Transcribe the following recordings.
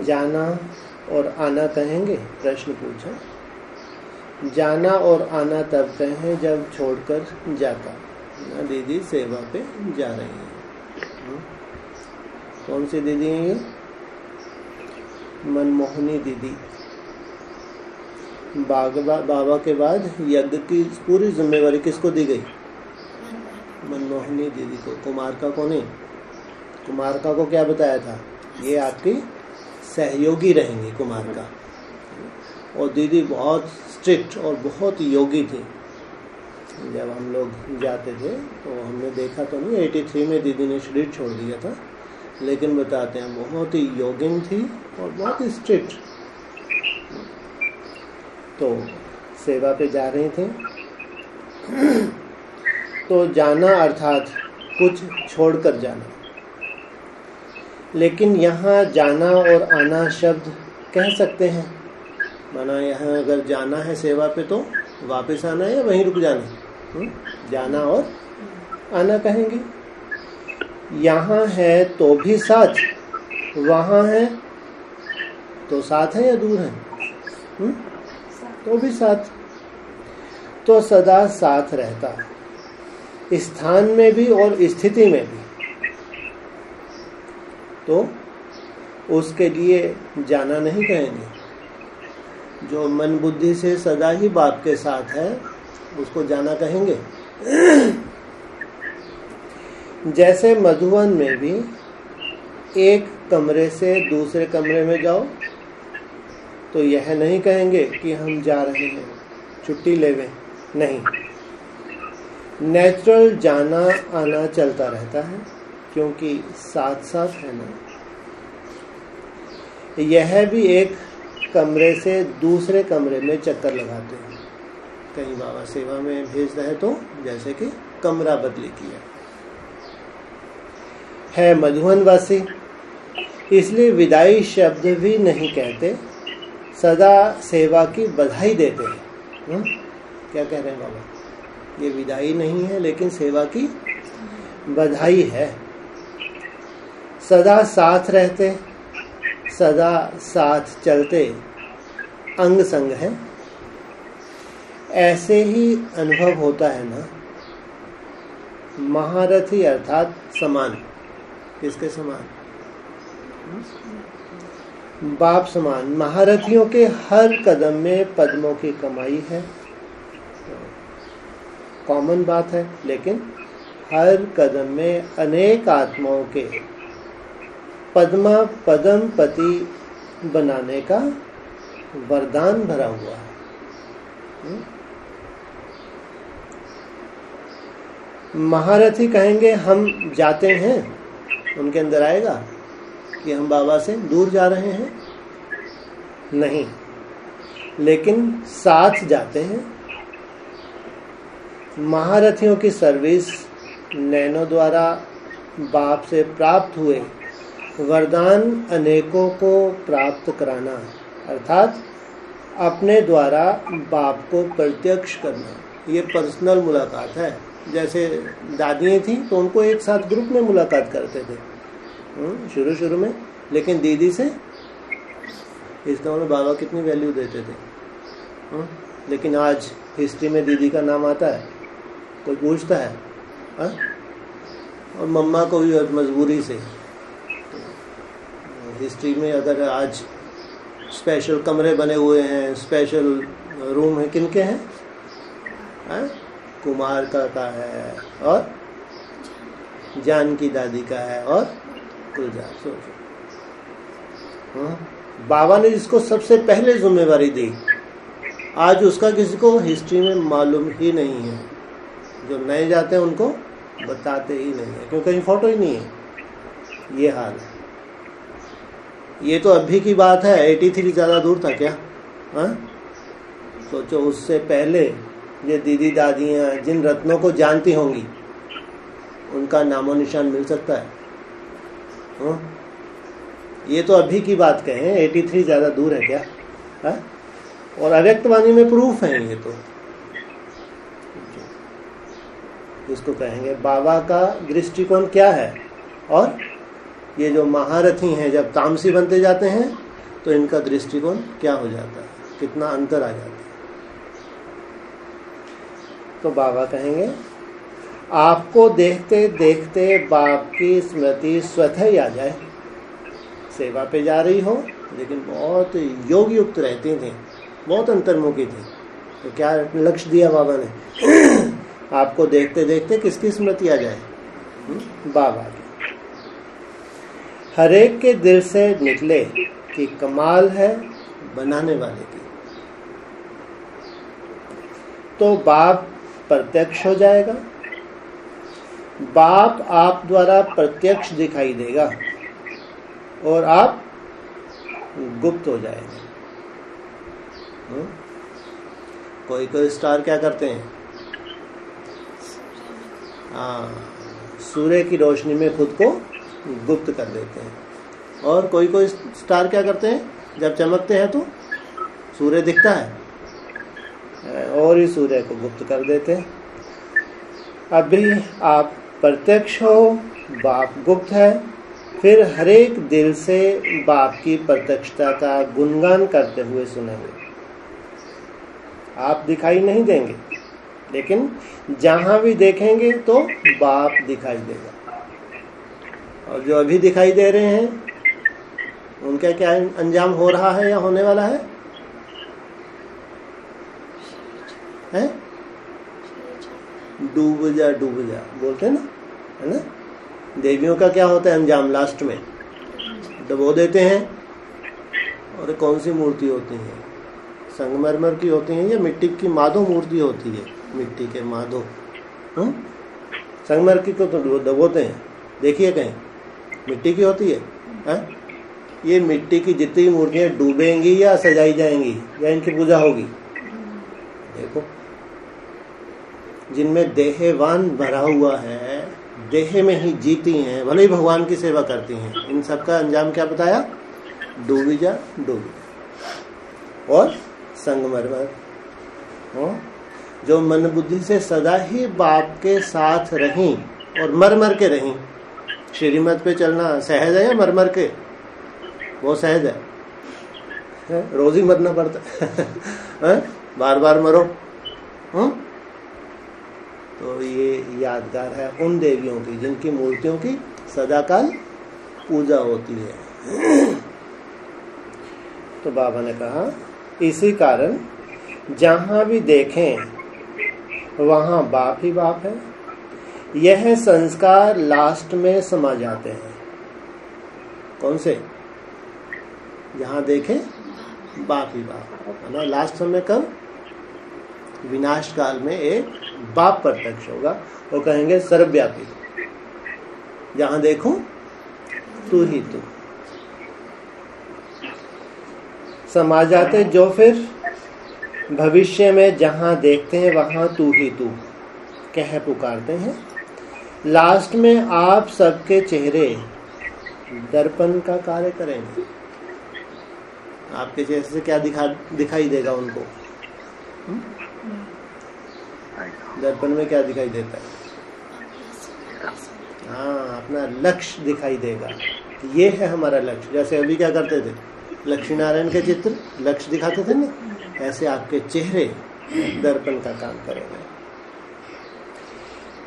जाना और आना कहेंगे? प्रश्न पूछा। जाना और आना तब कहें जब छोड़कर जाता। ना दीदी सेवा पे जा रही हैं। कौन सी दीदी हैं ये? मनमोहनी दीदी। बाबा के बाद यज्ञ की पूरी जिम्मेवारी किसको दी गई? मनमोहनी दीदी को। कुमारका को नहीं। कुमारका को क्या बताया था? ये आपकी सहयोगी रहेंगी कुमारका। और दीदी बहुत स्ट्रिक्ट और बहुत योगी थी। जब हम लोग जाते थे तो हमने देखा तो नहीं, 83 में दीदी ने शरीर छोड़ दिया था, लेकिन बताते हैं बहुत ही योगिन थी और बहुत ही स्ट्रिक्ट। तो सेवा पे जा रही थी। तो जाना अर्थात कुछ छोड़कर जाना। लेकिन यहाँ जाना और आना शब्द कह सकते हैं। माना यहाँ अगर जाना है सेवा पे तो वापस आना है या वहीं रुक जाना? जाना और आना कहेंगे। यहाँ है तो भी साथ, वहाँ है तो साथ है या दूर है? तो भी साथ। तो सदा साथ रहता है, स्थान में भी और स्थिति में भी। तो उसके लिए जाना नहीं कहेंगे। जो मन बुद्धि से सदा ही बाप के साथ है उसको जाना कहेंगे। जैसे मधुवन में भी एक कमरे से दूसरे कमरे में जाओ तो यह नहीं कहेंगे कि हम जा रहे हैं, छुट्टी लेवे, नहीं। नेचुरल जाना आना चलता रहता है क्योंकि साथ साथ है ना। यह भी एक कमरे से दूसरे कमरे में चक्कर लगाते हैं। कहीं बाबा सेवा में भेज रहे तो जैसे कि कमरा बदली किया है। मधुवन वासी, इसलिए विदाई शब्द भी नहीं कहते, सदा सेवा की बधाई देते हैं। क्या कह रहे हैं बाबा? ये विदाई नहीं है लेकिन सेवा की बधाई है। सदा साथ रहते, सदा साथ चलते, अंग संग है। ऐसे ही अनुभव होता है ना। महारथी अर्थात समान। किसके समान? बाप समान। महारथियों के हर कदम में पद्मों की कमाई है। कॉमन बात है, लेकिन हर कदम में अनेक आत्माओं के पद्मा पदम पति बनाने का वरदान भरा हुआ है। महारथी कहेंगे हम जाते हैं, उनके अंदर आएगा कि हम बाबा से दूर जा रहे हैं? नहीं, लेकिन साथ जाते हैं। महारथियों की सर्विस नैनों द्वारा बाप से प्राप्त हुए वरदान अनेकों को प्राप्त कराना, अर्थात अपने द्वारा बाप को प्रत्यक्ष करना। ये पर्सनल मुलाकात है। जैसे दादियाँ थी तो उनको एक साथ ग्रुप में मुलाकात करते थे शुरू शुरू में, लेकिन दीदी से इसका उन्हें बाबा कितनी वैल्यू देते थे। लेकिन आज हिस्ट्री में दीदी का नाम आता है, कोई पूछता है? और मम्मा को भी मजबूरी से। हिस्ट्री में अगर आज स्पेशल कमरे बने हुए हैं, स्पेशल रूम है, किनके हैं? कुमार का है और जानकी दादी का है और गुलजार। सोचो, बाबा ने जिसको सबसे पहले जिम्मेवारी दी, आज उसका किसी को हिस्ट्री में मालूम ही नहीं है। जो नए जाते हैं उनको बताते ही नहीं है, क्योंकि कहीं फोटो ही नहीं है। ये हाल है। ये तो अभी की बात है, 83 ज़्यादा दूर था क्या? सोचो, उससे पहले ये दीदी दादियाँ जिन रत्नों को जानती होंगी उनका नामो निशान मिल सकता है। ये तो अभी की बात कहें, 83 ज़्यादा दूर है क्या? और अव्यक्तवाणी में प्रूफ है ये तो। इसको कहेंगे बाबा का दृष्टिकोण क्या है और ये जो महारथी हैं जब तामसी बनते जाते हैं तो इनका दृष्टिकोण क्या हो जाता है, कितना अंतर आ जाता है। तो बाबा कहेंगे आपको देखते देखते बाप की स्मृति स्वतः ही आ जाए। सेवा पे जा रही हो लेकिन बहुत योग युक्त रहती थी, बहुत अंतर्मुखी थी, तो क्या लक्ष्य दिया बाबा ने आपको देखते देखते किसकी स्मृति आ जाए, बाबा की। हर एक के दिल से निकले कि कमाल है बनाने वाले की, तो बाप प्रत्यक्ष हो जाएगा। बाप आप द्वारा प्रत्यक्ष दिखाई देगा और आप गुप्त हो जाएंगे। कोई कोई स्टार क्या करते हैं, सूर्य की रोशनी में खुद को गुप्त कर देते हैं, और कोई कोई स्टार क्या करते हैं, जब चमकते हैं तो सूर्य दिखता है और ही सूर्य को गुप्त कर देते हैं। अभी आप प्रत्यक्ष हो, बाप गुप्त है, फिर हर एक दिल से बाप की प्रत्यक्षता का गुणगान करते हुए सुनेंगे। आप दिखाई नहीं देंगे लेकिन जहां भी देखेंगे तो बाप दिखाई देगा, और जो अभी दिखाई दे रहे हैं उनका क्या अंजाम हो रहा है या होने वाला है? डूब जा बोलते हैं ना, है ना। देवियों का क्या होता है अंजाम, लास्ट में डुबो देते हैं। और कौन सी मूर्ति होती है, संगमरमर की होती है या मिट्टी की माधो मूर्ति होती है, मिट्टी के माधो। संगमरमर की को तो डुबोते हैं, देखिए कहीं मिट्टी की होती है। ये मिट्टी की जितनी मूर्तियां डूबेंगी या सजाई जाएंगी या इनकी पूजा होगी, देखो जिनमें देहवान भरा हुआ है, देह में ही जीती हैं, भले ही भगवान की सेवा करती हैं, इन सब का अंजाम क्या बताया, डूबी जा। और संगमरमर जो मन बुद्धि से सदा ही बाप के साथ रहीं और मर के रहीं। श्रीमत पे चलना सहज है या मर के? वो सहज है, रोज ही मरना पड़ता है बार बार मरो। तो ये यादगार है उन देवियों की जिनकी मूर्तियों की सदाकाल पूजा होती है। तो बाबा ने कहा इसी कारण जहां भी देखें वहां बाप ही बाप है। यह संस्कार लास्ट में समा जाते हैं। कौन से? जहां देखें बाप ही बाप है ना। लास्ट समय कब? विनाश काल में एक बाप प्रत्यक्ष होगा, वो कहेंगे सर्वव्यापी, जहां देखूं तू ही तू। समा जाते जो फिर भविष्य में जहां देखते हैं वहां तू ही तू कह पुकारते हैं। लास्ट में आप सबके चेहरे दर्पण का कार्य करेंगे। आपके चेहरे से क्या दिखाई देगा उनको? दर्पण में क्या दिखाई देता है? हाँ, अपना लक्ष्य दिखाई देगा। ये है हमारा लक्ष्य। जैसे अभी क्या करते थे, लक्ष्मी नारायण के चित्र लक्ष्य दिखाते थे ना, ऐसे आपके चेहरे दर्पण का काम करेंगे।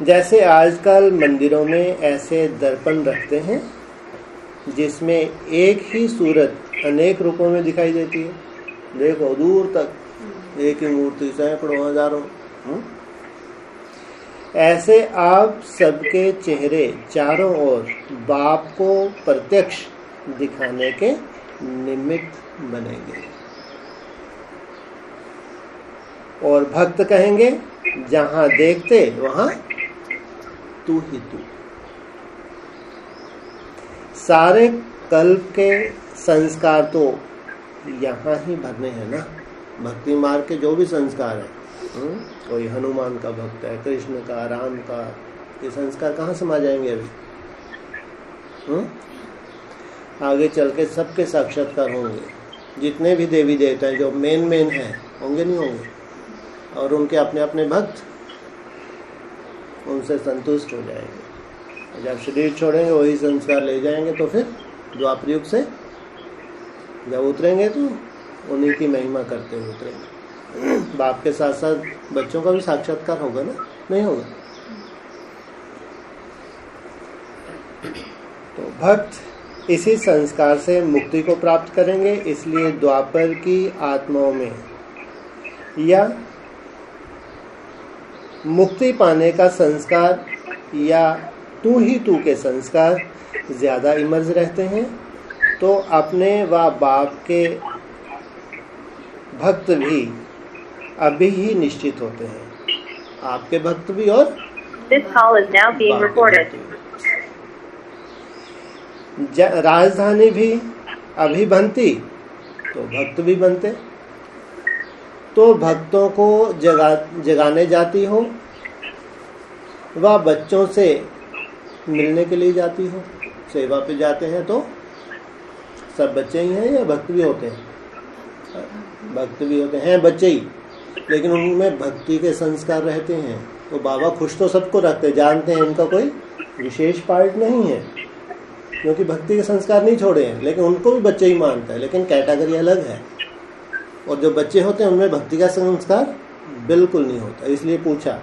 जैसे आजकल मंदिरों में ऐसे दर्पण रखते हैं जिसमें एक ही सूरत अनेक रूपों में दिखाई देती है। देखो दूर तक एक ही मूर्ति, सैकड़ों हजारों। ऐसे आप सबके चेहरे चारों ओर बाप को प्रत्यक्ष दिखाने के निमित्त बनेंगे। और भक्त कहेंगे जहां देखते वहां तू ही तू। सारे कल्प के संस्कार तो यहाँ ही भरने हैं ना। भक्ति मार्ग के जो भी संस्कार है, कोई हनुमान का भक्त है, कृष्ण का, राम का, ये संस्कार कहाँ समा जाएंगे अभी? आगे चल के सबके साक्षात्कार होंगे। जितने भी देवी देवता हैं जो मेन हैं होंगे नहीं होंगे, और उनके अपने अपने भक्त उनसे संतुष्ट हो जाएंगे जब शरीर छोड़ेंगे वही संस्कार ले जाएंगे, तो फिर द्वापर युग से जब उतरेंगे तो उन्हीं की महिमा करते हुए उतरेंगे। बाप के साथ साथ बच्चों का भी साक्षात्कार होगा ना, नहीं होगा? तो भक्त इसी संस्कार से मुक्ति को प्राप्त करेंगे। इसलिए द्वापर की आत्माओं में या मुक्ति पाने का संस्कार या तू ही तू के संस्कार ज्यादा इमर्ज रहते हैं, तो अपने व बाप के भक्त भी अभी ही निश्चित होते हैं। आपके भक्त भी और राजधानी भी अभी बनती तो भक्त भी बनते। तो भक्तों को जगाने जाती हो व बच्चों से मिलने के लिए जाती हो। सेवा पे जाते हैं तो सब बच्चे ही हैं या भक्त भी होते हैं? भक्त भी होते हैं, बच्चे ही, लेकिन उनमें भक्ति के संस्कार रहते हैं। तो बाबा खुश तो सबको रखते, जानते हैं इनका कोई विशेष पार्ट नहीं है, क्योंकि भक्ति के संस्कार नहीं छोड़े हैं, लेकिन उनको भी बच्चे ही मानता है, लेकिन कैटेगरी अलग है। और जो बच्चे होते हैं उनमें भक्ति का संस्कार बिल्कुल नहीं होता। इसलिए पूछा,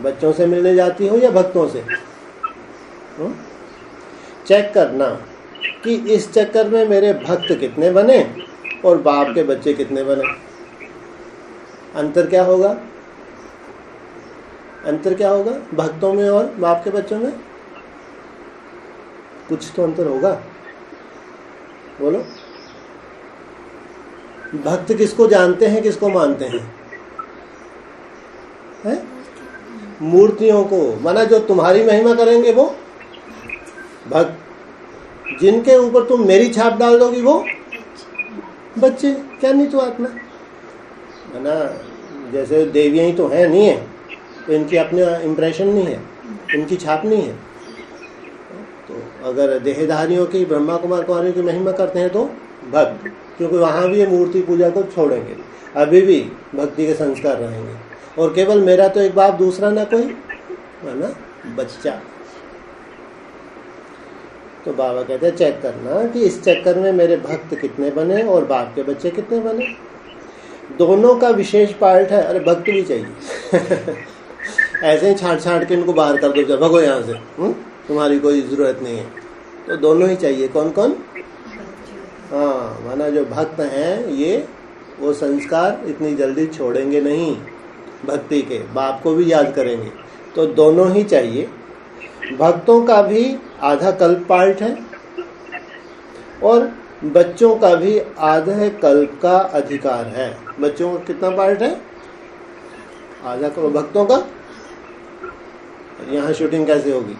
बच्चों से मिलने जाती हो या भक्तों से? चेक करना कि इस चक्कर में मेरे भक्त कितने बने और बाप के बच्चे कितने बने। अंतर क्या होगा? अंतर क्या होगा भक्तों में और बाप के बच्चों में? कुछ तो अंतर होगा, बोलो। भक्त किसको जानते हैं, किसको मानते हैं? है? मूर्तियों को, माना जो तुम्हारी महिमा करेंगे वो भक्त, जिनके ऊपर तुम मेरी छाप डाल दोगी वो बच्चे। क्या नहीं तो आत्मा है ना। जैसे देवियां ही तो हैं, नहीं है तो इनकी अपना इम्प्रेशन नहीं है, इनकी छाप नहीं है। तो अगर देहधारियों की, ब्रह्मा कुमार कुमारियों की महिमा करते हैं तो भक्त, क्योंकि वहां भी ये मूर्ति पूजा को छोड़ेंगे, अभी भी भक्ति के संस्कार रहेंगे। और केवल मेरा तो एक बाप, दूसरा ना कोई, है ना, बच्चा। तो बाबा कहते हैं चेक करना कि इस चक्कर में मेरे भक्त कितने बने और बाप के बच्चे कितने बने। दोनों का विशेष पार्ट है। अरे भक्त भी चाहिए ऐसे ही छाट छाट के इनको बाहर कर दो, भगो यहाँ से, तुम्हारी कोई जरूरत नहीं है। तो दोनों ही चाहिए। कौन कौन? हाँ, माना जो भक्त हैं ये वो संस्कार इतनी जल्दी छोड़ेंगे नहीं, भक्ति के, बाप को भी याद करेंगे। तो दोनों ही चाहिए। भक्तों का भी आधा कल्प पार्ट है और बच्चों का भी आधा कल्प का अधिकार है। बच्चों का कितना पार्ट है? आधा कल्प। भक्तों का यहाँ शूटिंग कैसे होगी?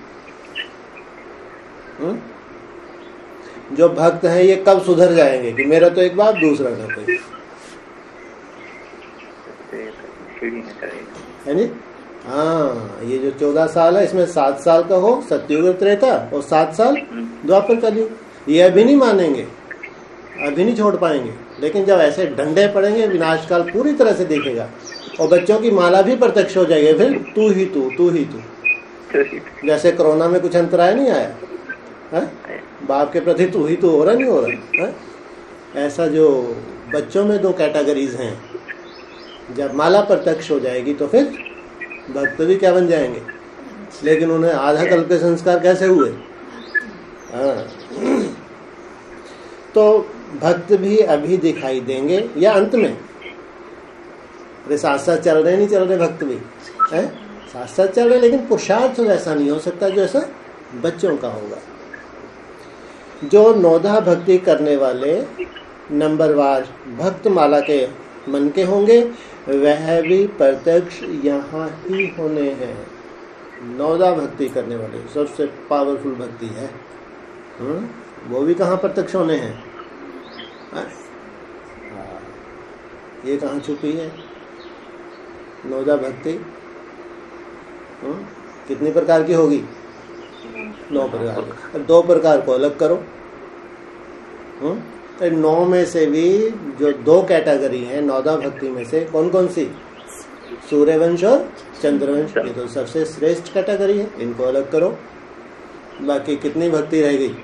जो भक्त है ये कब सुधर जाएंगे कि मेरा तो एक बाप, दूसरा का कोई, है नी? हाँ, ये जो 14 साल है इसमें 7 साल का हो सतयुग त्रेता और 7 साल द्वापर कलयुग। ये अभी नहीं मानेंगे, अभी नहीं छोड़ पाएंगे, लेकिन जब ऐसे डंडे पड़ेंगे विनाश काल पूरी तरह से देखेगा और बच्चों की माला भी प्रत्यक्ष हो जाएगी। फिर तू ही तू, तू ही तू। जैसे कोरोना में कुछ अंतराय नहीं आया है? बाप के प्रति तू ही तू हो रहा, नहीं हो रहा है? ऐसा जो बच्चों में 2 कैटेगरीज हैं, जब माला प्रत्यक्ष हो जाएगी तो फिर भक्त भी क्या बन जाएंगे। लेकिन उन्हें आधा कल्प के संस्कार कैसे हुए? तो भक्त भी अभी दिखाई देंगे या अंत में? अरे साथ साथ चल रहे, नहीं चल रहे भक्त भी है, साथ साथ चल रहे, लेकिन पुरुषार्थ तो ऐसा नहीं हो सकता जो ऐसा बच्चों का होगा। जो नौधा भक्ति करने वाले नंबरवार भक्त माला के मन के होंगे, वह भी प्रत्यक्ष यहाँ ही होने हैं। नौदा भक्ति करने वाले सबसे पावरफुल भक्ति है, वो भी कहाँ प्रत्यक्ष होने हैं? ये कहाँ छुपी है नौदा भक्ति? कितनी प्रकार की होगी? 9 प्रकार की। 2 प्रकार को अलग करो। 9 में से भी जो 2 कैटेगरी हैं नौदा भक्ति में से, कौन कौन सी? सूर्यवंश और चंद्रवंश। ये तो सबसे श्रेष्ठ कैटेगरी है, इनको अलग करो। बाकी कितनी भक्ति रह गई?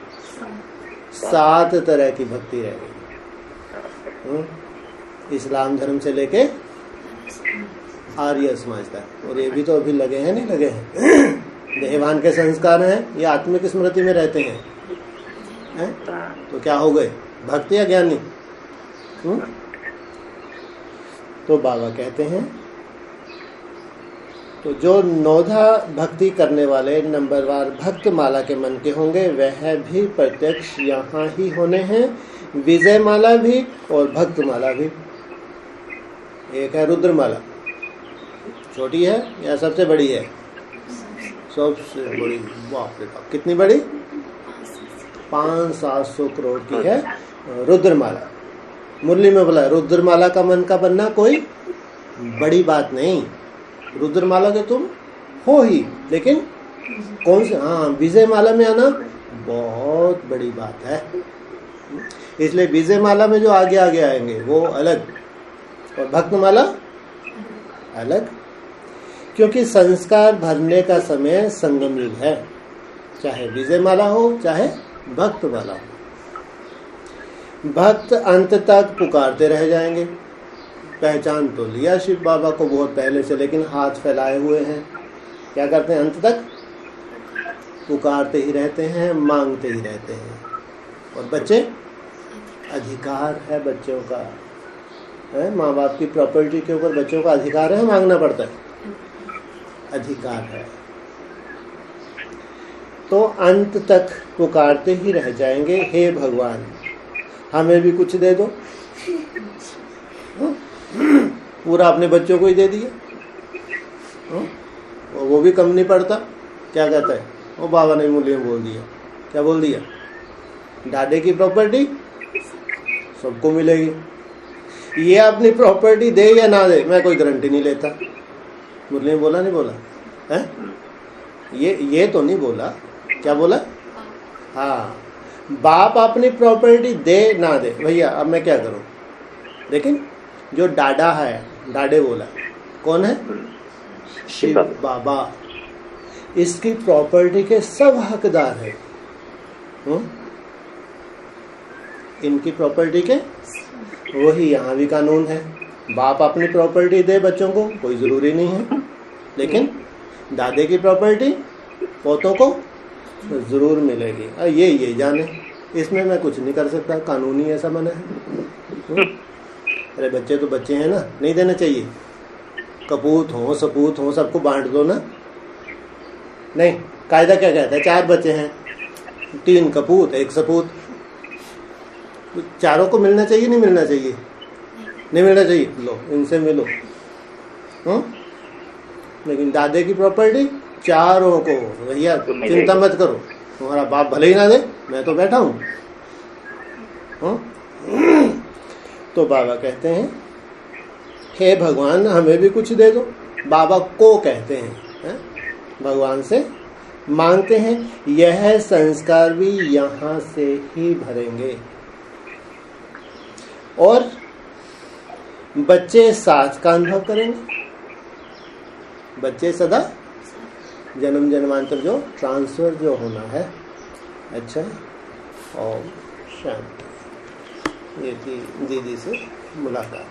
7 तरह की भक्ति रह गई। इस्लाम धर्म से लेके आर्य समाज तक। और ये भी तो अभी लगे हैं, नहीं लगे हैं। देहवान के संस्कार हैं, ये आत्मिक स्मृति में रहते हैं, तो क्या हो गए? भक्ति या ज्ञानी? तो बाबा कहते हैं तो जो नौधा भक्ति करने वाले नंबरवार भक्त माला के मन के होंगे वह भी प्रत्यक्ष यहाँ ही होने हैं। विजय माला भी और भक्त माला भी। एक है रुद्र माला, छोटी है या सबसे बड़ी है? सबसे बड़ी। बाप रे बाप, कितनी बड़ी? 500-700 करोड़ की है रुद्र माला। मुरली में बोला रुद्र माला का मन का बनना कोई बड़ी बात नहीं। रुद्र माला के तुम हो ही, लेकिन कौन से? हाँ, विजय माला में आना बहुत बड़ी बात है। इसलिए विजय माला में जो आगे आगे आएंगे वो अलग, और भक्त माला अलग। क्योंकि संस्कार भरने का समय संगम युग है, चाहे विजय माला हो चाहे भक्त माला हो। भक्त अंत तक पुकारते रह जाएंगे। पहचान तो लिया शिव बाबा को बहुत पहले से, लेकिन हाथ फैलाए हुए हैं। क्या करते हैं? अंत तक पुकारते ही रहते हैं, मांगते ही रहते हैं। और बच्चे, अधिकार है बच्चों का, है माँ बाप की प्रॉपर्टी के ऊपर बच्चों का अधिकार है, मांगना पड़ता है, अधिकार है। तो अंत तक पुकारते ही रह जाएंगे, हे भगवान हमें भी कुछ दे दो। पूरा अपने बच्चों को ही दे दिया, और वो भी कम नहीं पड़ता। क्या कहता है वो? बाबा ने मुरली में बोल दिया। क्या बोल दिया? दादे की प्रॉपर्टी सबको मिलेगी। ये अपनी प्रॉपर्टी दे या ना दे, मैं कोई गारंटी नहीं लेता। मुरली में बोला नहीं बोला है? ये तो नहीं बोला। क्या बोला? हाँ, बाप अपनी प्रॉपर्टी दे ना दे, भैया अब मैं क्या करूं? लेकिन जो डाडा है, डाडे बोला, कौन है? शिव बाबा। इसकी प्रॉपर्टी के सब हकदार है। इनकी प्रॉपर्टी के वही यहाँ भी कानून है। बाप अपनी प्रॉपर्टी दे बच्चों को, कोई जरूरी नहीं है, लेकिन दादे की प्रॉपर्टी पोतों को जरूर मिलेगी। ये जाने, इसमें मैं कुछ नहीं कर सकता, कानूनी ऐसा मना है। अरे बच्चे तो बच्चे हैं ना, नहीं देना चाहिए। कपूत हो सपूत हो सबको बांट दो ना। नहीं, कायदा क्या कहता है? 4 बच्चे हैं, 3 कपूत 1 सपूत, चारों को मिलना चाहिए नहीं मिलना चाहिए? नहीं मिलना चाहिए, लो इनसे मिलो। लेकिन दादे की प्रॉपर्टी चारों को, भैया चिंता मत करो, तुम्हारा बाप भले ही ना दे, मैं तो बैठा हूं। तो बाबा कहते हैं हे भगवान हमें भी कुछ दे दो। बाबा को कहते हैं, भगवान से मांगते हैं। यह संस्कार भी यहाँ से ही भरेंगे। और बच्चे साथ का अनुभव करेंगे। बच्चे सदा जन्म जन्मांतर जो ट्रांसफर जो होना है। अच्छा, और शांति। ये थी दीदी से मुलाकात।